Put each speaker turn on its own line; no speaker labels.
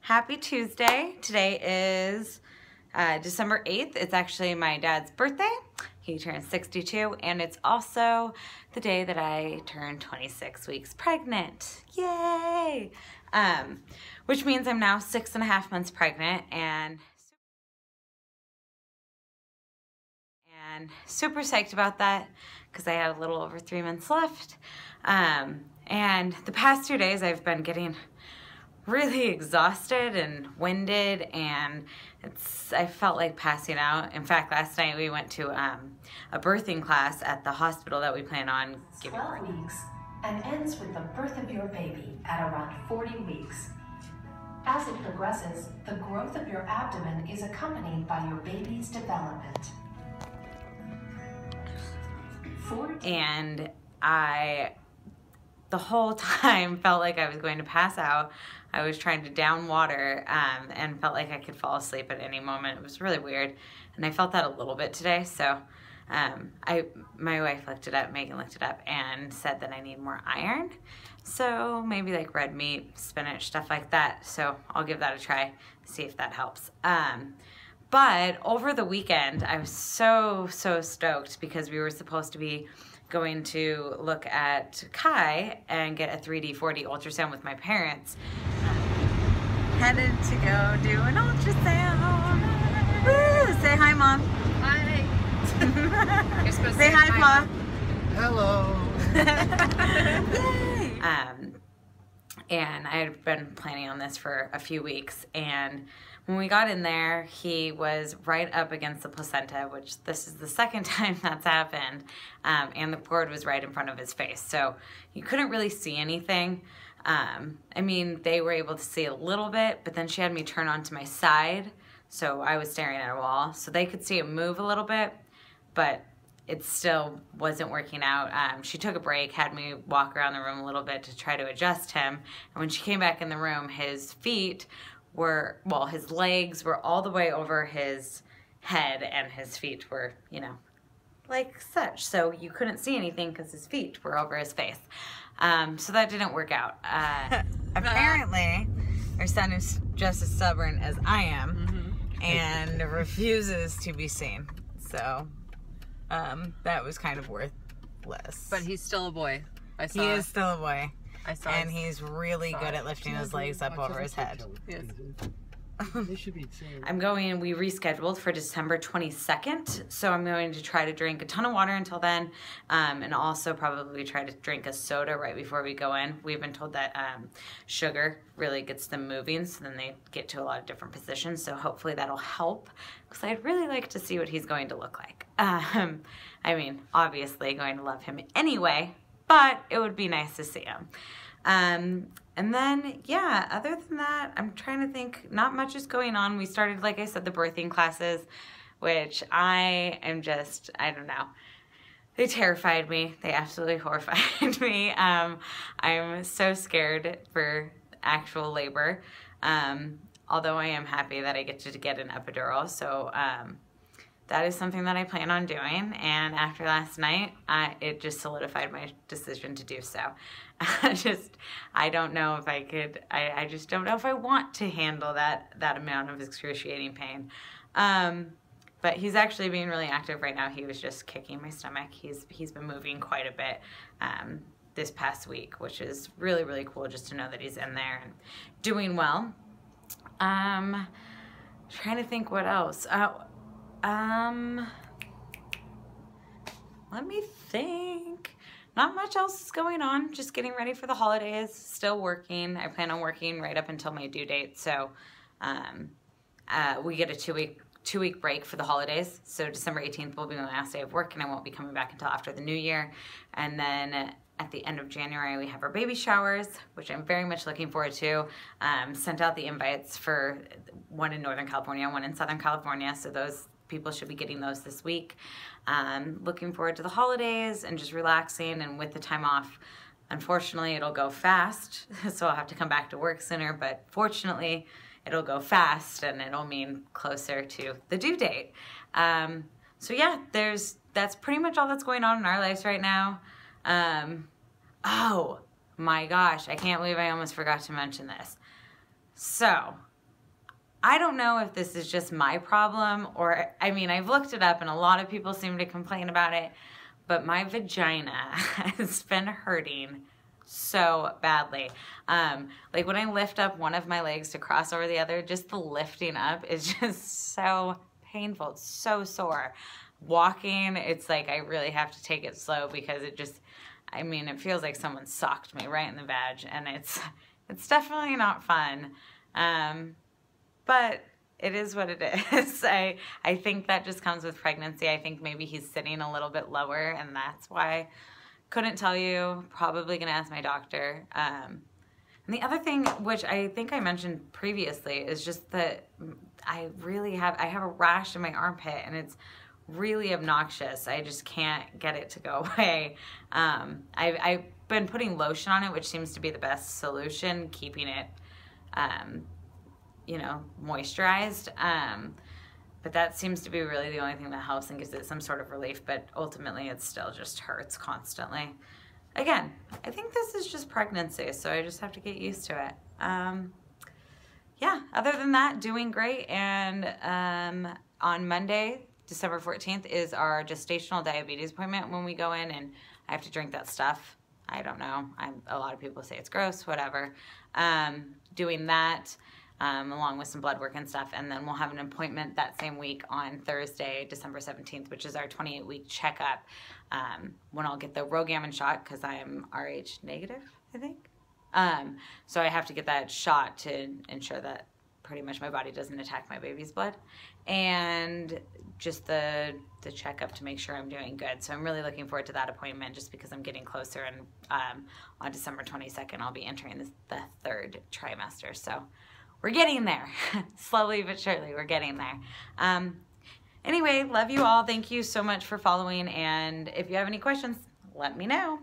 Happy Tuesday. Today is December 8th. It's actually my dad's birthday. He turned 62, and it's also the day that I turned 26 weeks pregnant. Yay! Which means I'm now 6.5 months pregnant and super psyched about that because I had a little over 3 months left. And the past 2 days I've been getting really exhausted and winded, and I felt like passing out. In fact, last night we went to a birthing class at the hospital that we plan on giving birth.
12 weeks and ends with the birth of your baby at around 40 weeks. As it progresses, the growth of your abdomen is accompanied by your baby's development.
And the whole time felt like I was going to pass out. I was trying to down water and felt like I could fall asleep at any moment. It was really weird, and I felt that a little bit today. So my wife looked it up, Megan looked it up, and said that I need more iron. So maybe like red meat, spinach, stuff like that. So I'll give that a try, see if that helps. But over the weekend, I was so stoked because we were supposed to be going to look at Kai and get a 3D, 4D ultrasound with my parents. Headed to go do an ultrasound. Woo! Say hi, Mom.
Hi. You're supposed to
say hi, Pa.
Hello.
Yay! And I had been planning on this for a few weeks, and when we got in there, he was right up against the placenta, which this is the second time that's happened, and the cord was right in front of his face, so you couldn't really see anything. I mean, they were able to see a little bit, but then she had me turn onto my side, so I was staring at a wall, so they could see it move a little bit, but it still wasn't working out. She took a break, had me walk around the room a little bit to try to adjust him, and when she came back in the room, his feet were, well, his legs were all the way over his head, and his feet were, you know, like such. So you couldn't see anything because his feet were over his face. So that didn't work out. Apparently, our son is just as stubborn as I am, and refuses to be seen. So that was kind of worthless.
But he's still a boy. I saw.
He is still a boy.
I saw.
And he's really good at lifting his legs up over his head.
Yes.
They should be saying.
We rescheduled for December 22nd, so I'm going to try to drink a ton of water until then, and also probably try to drink a soda right before we go in. We've been told that sugar really gets them moving, so then they get to a lot of different positions, so hopefully that'll help, because I'd really like to see what he's going to look like. I mean, obviously going to love him anyway, but it would be nice to see him. And then, yeah, other than that, I'm trying to think, not much is going on. We started, like I said, the birthing classes, which I am just, I don't know. They terrified me. They absolutely horrified me. I'm so scared for actual labor, although I am happy that I get to get an epidural. So that is something that I plan on doing, and after last night, it just solidified my decision to do so. I don't know if I could, I just don't know if I want to handle that amount of excruciating pain. But he's actually being really active right now. He was just kicking my stomach. He's been moving quite a bit this past week, which is really, really cool just to know that he's in there and doing well. Trying to think what else. Let me think. Not much else is going on. Just getting ready for the holidays. Still working. I plan on working right up until my due date. So we get a two-week break for the holidays. So December 18th will be my last day of work, and I won't be coming back until after the new year. And then at the end of January, we have our baby showers, which I'm very much looking forward to. Sent out the invites for one in Northern California, one in Southern California. So those people should be getting those this week. Looking forward to the holidays and just relaxing, and with the time off, unfortunately it'll go fast, so I'll have to come back to work sooner, but fortunately it'll go fast and it'll mean closer to the due date. So yeah, that's pretty much all that's going on in our lives right now. Oh my gosh, I can't believe I almost forgot to mention this. So I don't know if this is just my problem or, I mean, I've looked it up and a lot of people seem to complain about it, but my vagina has been hurting so badly. Like when I lift up one of my legs to cross over the other, just the lifting up is just so painful. It's so sore. Walking, it's like I really have to take it slow because it just, I mean, it feels like someone socked me right in the vag, and it's definitely not fun. But it is what it is. I think that just comes with pregnancy. I think maybe he's sitting a little bit lower, and that's why. Couldn't tell you. Probably gonna ask my doctor. And the other thing, which I think I mentioned previously, is just that I have a rash in my armpit, and it's really obnoxious. I just can't get it to go away. I've been putting lotion on it, which seems to be the best solution, keeping it, you know, moisturized. But that seems to be really the only thing that helps and gives it some sort of relief, but ultimately it still just hurts constantly. Again, I think this is just pregnancy, so I just have to get used to it. Yeah, other than that, doing great. And on Monday, December 14th, is our gestational diabetes appointment when we go in, and I have to drink that stuff. I don't know. A lot of people say it's gross, whatever. Doing that. Along with some blood work and stuff, and then we'll have an appointment that same week on Thursday, December 17th, which is our 28-week checkup, when I'll get the Rogamin shot, because I am Rh negative, I think. So I have to get that shot to ensure that pretty much my body doesn't attack my baby's blood, and just the checkup to make sure I'm doing good. So I'm really looking forward to that appointment, just because I'm getting closer, and on December 22nd, I'll be entering the third trimester. So we're getting there. Slowly but surely, we're getting there. Anyway, love you all. Thank you so much for following. And if you have any questions, let me know.